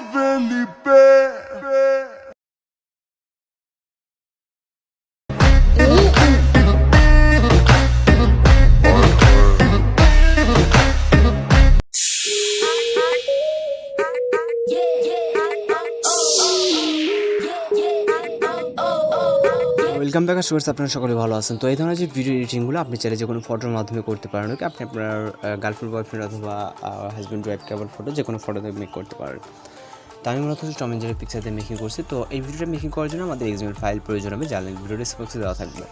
Welcome back students, আপনারা সকলে ভালো আছেন। তো এই ধরনের যে ভিডিও এডিটিংগুলো আপনি চাইলে যে কোনো ফটোর মাধ্যমে করতে পারেন। ওকে, আপনি আপনার গার্লফ্রেন্ড বয়ফ্রেন্ড অথবা হাজব্যান্ড ওয়াইফ কাপল ফটো যে কোনো ফটোতে মেক করতে পারেন। তো আমি মূলত টম এন্ড জেরি পিকচার দিয়ে মেকিং করছি। তো এই ভিডিওটা মেকিং করার জন্য আমাদের XML ফাইল প্রয়োজন হবে, যার লিঙ্ক ভিডিও ডেসক্রিপশনে দেওয়া থাকবে।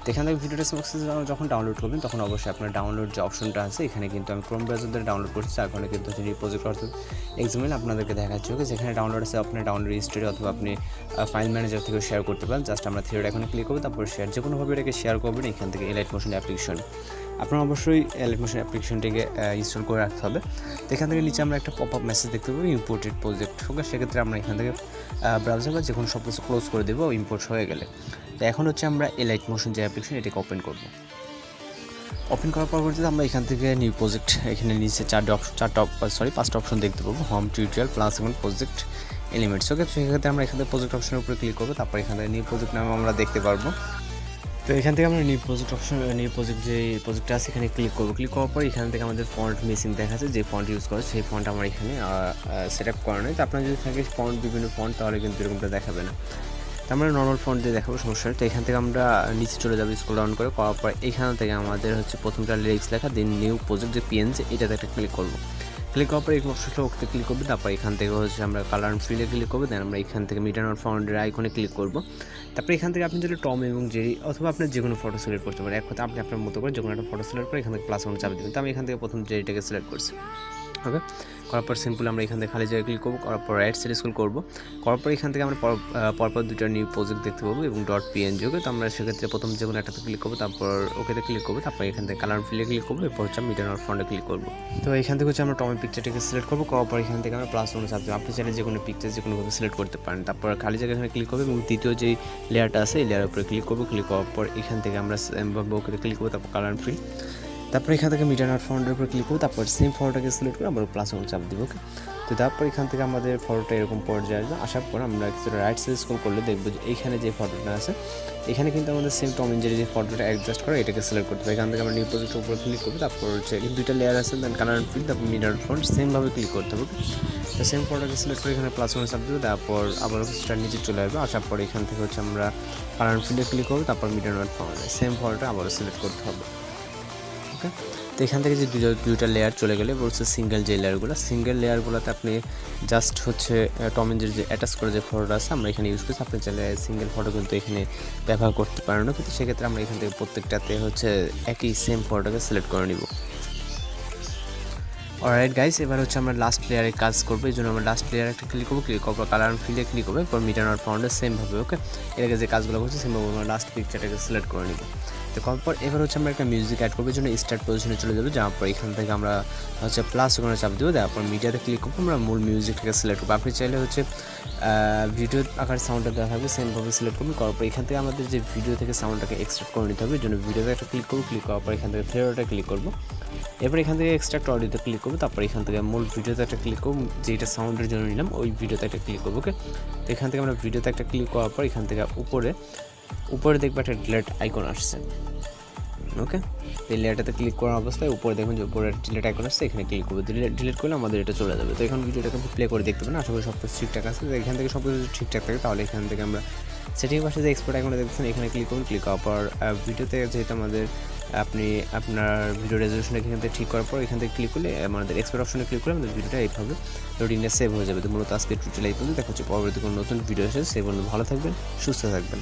তো এখান থেকে ভিডিও ডেসক্রিপশনে যখন ডাউনলোড করবেন তখন অবশ্যই আপনার ডাউনলোড যে অপশনটা আছে, এখানে কিন্তু আমি ক্রোম ব্রাউজার দিয়ে ডাউনলোড করছি, যার কারণে কিন্তু হচ্ছে রিপোজিটরি অর্থাৎ XML আপনাদেরকে দেখাচ্ছি। ওকে, যেখানে ডাউনলোড আছে আপনার ডাউনলোড হিস্ট্রি অথবা আপনি ফাইল ম্যানেজার থেকে শেয়ার করতে পারেন। জাস্ট আমরা থিওরিটা এখানে ক্লিক করবো, তারপর শেয়ার যে কোনোভাবে এটাকে শেয়ার করবেন। এখান থেকে Alight মোশন অ্যাপ্লিকেশন আপনার অবশ্যই Alight মোশন অ্যাপ্লিকেশনটিকে ইনস্টল করে রাখতে হবে। তো এখান থেকে নিচে আমরা একটা পপ আপ মেসেজ দেখতে পাবো, ইম্পোর্টেড প্রজেক্ট। ওকে, সেক্ষেত্রে আমরা এখান থেকে ব্রাউজার বা যে কোনো সব কিছু ক্লোজ করে দেবো ইম্পোর্ট হয়ে গেলে। তো এখন হচ্ছে আমরা Alight মোশন যে অ্যাপ্লিকেশন এটাকে ওপেন করব। ওপেন করার পরবর্তীতে আমরা এখান থেকে নিউ প্রজেক্ট, এখানে নিচে পাঁচটা অপশন দেখতে পাবো, হোম, টিউটোরিয়াল, প্লাস এবং প্রজেক্ট এলিমেন্টস। ওকে, সেক্ষেত্রে আমরা এখান থেকে প্রজেক্ট অপশনের উপরে ক্লিক করবো, তারপর এখান থেকে নিউ প্রজেক্ট নাম আমরা দেখতে পারবো। তো এখান থেকে আমরা নিউ প্রজেক্ট যে প্রজেক্টটা আছে এখানে ক্লিক করবো। ক্লিক করার পর এখান থেকে আমাদের ফন্ট মিসিং দেখাচ্ছে, যে ফন্ট ইউজ করে সেই ফন্ট আমার এখানে সেট আপ করা নেই। তো আপনার যদি থাকে বিভিন্ন ফন্ট, তাহলে কিন্তু এরকমটা দেখাবে না। তো আমরা নর্মাল ফন্ট দিয়ে দেখাবো, সমস্যা নেই। তো এখান থেকে আমরা নিচে চলে যাবো, স্ক্রল ডাউন করে করার পর এখান থেকে আমাদের হচ্ছে প্রথমটা লিরিক্স লেখা, দেন নিউ প্রজেক্ট যে PNG, এটাতে একটা ক্লিক করবো। ক্লিক করার পর এই অপশনটা ওকে ক্লিক করবো, তারপর এখান থেকে হচ্ছে আমরা কালার অ্যান্ড ফিলে ক্লিক করবো। দেন আমরা এখান থেকে মিডিয়ান আর ফাউন্ডের আইকনে ক্লিক করবো। তারপরে এখান থেকে আপনি যদি টম এবং জেরি অথবা আপনার যে কোনো ফটো সিলেক্ট করতে পারেন। এক কথা আপনি আপনার মতো করে যে কোনো একটা ফটো সিলেক্ট করে এখান থেকে প্লাস চাপ দেবেন। তো আমি এখান থেকে প্রথম জেরিটাকে সিলেক্ট করছি। ওকে, করার পর সিম্পল আমরা এখান থেকে খালি জায়গায় ক্লিক করবো, করার পর রাইট সাইড স্ক্রল করবো। করার পর এখান থেকে আমরা পরপর দুটো নিউ প্রজেক্ট দেখতে পাবো এবং .png। ওকে, তো আমরা সেক্ষেত্রে প্রথম যে কোনো একটাতে ক্লিক করবো, তারপর ওকেতে ক্লিক করবো, তারপর এখান থেকে কালার ফিলে ক্লিক করবো, এরপর হচ্ছে মিডিয়ান আর ফন্টে ক্লিক করবো। তো এখান থেকে হচ্ছে আমরা টমের পিকচারটাকে সিলেক্ট করবো। করার পর এখান থেকে আমরা প্লাস চাপ দেবো। আপনি চাইলে যে কোনো পিকচার যে কোনোভাবে সিলেক্ট করতে পারেন। তারপর খালি জায়গায় এখানে ক্লিক করবো এবং দ্বিতীয় যে লেয়ারটা আছে এই লেয়ারের উপরে ক্লিক করবো। ক্লিক করার পর এখান থেকে আমরা ওকেতে ক্লিক করবো, তারপর কালার ফিল, তারপর এখান থেকে মিডিয়ান আর ফন্টের উপর ক্লিক করবো, তারপর সেম ফটোটাকে সিলেক্ট করে আমরা প্লাস চাপ দিব। ওকে, তো তারপর এখান থেকে আমাদের ফটোটা এরকম পর্যায়ে আসবে। আসার পর আমরা কিছুটা রাইট সাইড স্ক্রল করলে দেখবো যে এইখানে যে ফটোটা আছে এখানে কিন্তু আমাদের সেম টম এন্ড জেরি যে ফটোটা অ্যাডজাস্ট করে এটাকে সিলেক্ট করতে হবে। এখান থেকে আমরা নিউ প্রজেক্টের উপর ক্লিক করবো, তারপর হচ্ছে দুইটা লেয়ার আছে, দেন কালার অ্যান্ড ফিল, তারপর মিডিয়ান আর ফন্ট সেমভাবে ক্লিক করতে হবে। তো সেম ফটোটাকে সিলেক্ট করে এখানে প্লাস চাপ দেবো, তারপর আবার কিছুটা নিচে চলে আসবে। আসার পর এখান থেকে হচ্ছে আমরা কালার অ্যান্ড ফিল্ডে ক্লিক করবো, তারপর মিডিয়ান আর ফন্ট সেম ফটোটা আবারও সিলেক্ট করতে হবে। ওকে, তো এখান থেকে যে দুইটা লেয়ার চলে গেলে বলছে সিঙ্গেল যে লেয়ারগুলোতে আপনি জাস্ট হচ্ছে টম এন্ড জেরি যে অ্যাটাচ করে যে ফটোটা আছে আমরা এখানে ইউজ করছি। আপনি চাইলে সিঙ্গেল ফটো কিন্তু এখানে ব্যবহার করতে পারেন না, কিন্তু সেক্ষেত্রে আমরা এখান থেকে প্রত্যেকটাতে হচ্ছে একই সেম ফটোটাকে সিলেক্ট করে নিব। অলরাইট গাইস, এবার হচ্ছে আমরা লাস্ট লেয়ারে কাজ করবো। এই জন্য আমরা লাস্ট লেয়ারে একটা ক্লিক করবো, ক্লিক করার কালার ফিল্ডে ক্লিক করবো, এরপর মিডিয়ান আর ফাউন্ডে সেমভাবে। ওকে, এর আগে যে কাজগুলো করছি সেমভাবে আমরা লাস্ট পিকচারটাকে সিলেক্ট করে নিব। তো করার পর এবার হচ্ছে আমরা একটা মিউজিক অ্যাড করবো, এই জন্য স্টার্ট পজিশনে চলে যাবো। যাওয়ার পর এখান থেকে আমরা হচ্ছে প্লাস ওখানে চাপ দেবো, তারপর মিডিয়াতে ক্লিক করবো, আমরা মূল মিউজিকটাকে সিলেক্ট করবো। আপনি চাইলে হচ্ছে ভিডিও আকার সাউন্ডটা দেওয়া থাকবে সেমভাবে সিলেক্ট করবো। করার পর এখান থেকে আমাদের যে ভিডিও থেকে সাউন্ডটাকে এক্সট্রাক্ট করে নিতে হবে, এই জন্য ভিডিওতে একটা ক্লিক করবো। ক্লিক করার পর এখান থেকে থিওরিটা ক্লিক করবো, এরপর এখান থেকে এক্সট্রাক্ট অডিওতে ক্লিক করবো, তারপর এখান থেকে মূল ভিডিওতে একটা ক্লিক করবো, যেটা সাউন্ডের জন্য নিলাম ওই ভিডিওতে একটা ক্লিক করবো। ওকে, তো এখান থেকে আমরা ভিডিওতে একটা ক্লিক করার পর এখান থেকে উপরে দেখবো একটা ডিলেট আইকন আসছে। ওকে, এই লেয়ারটাতে ক্লিক করার অবস্থায় উপরে দেখুন যে উপরে ডিলেট আইকন আসছে, এখানে ক্লিক করবো। ডিলেট করলে আমাদের এটা চলে যাবে। তো এখন ভিডিওটাকে প্লে করে দেখতে পারেন, আশা করি সব কিছু ঠিকঠাক আছে। এখান থেকে সব কিছু ঠিকঠাক থাকে, তাহলে এখান থেকে আমরা সেটিং পাশে যে এক্সপোর্ট আইকনটা দেখছেন এখানে ক্লিক করুন। ক্লিক করার পর ভিডিওতে যেহেতু আমাদের আপনার ভিডিও রেজলিউশনটা এখান থেকে ঠিক করার পর এখান থেকে ক্লিক করলে আমাদের এক্সপোর্ট অপশনে ক্লিক করে আমাদের ভিডিওটা এইভাবে লোডিংয়ে সেভ হয়ে যাবে। তো মূলত আজকে টিউটোরিয়াল এই পর্যন্ত, দেখা হচ্ছে পরবর্তী কোনো নতুন ভিডিও এসে। সেই পর্যন্ত ভালো থাকবেন, সুস্থ থাকবেন।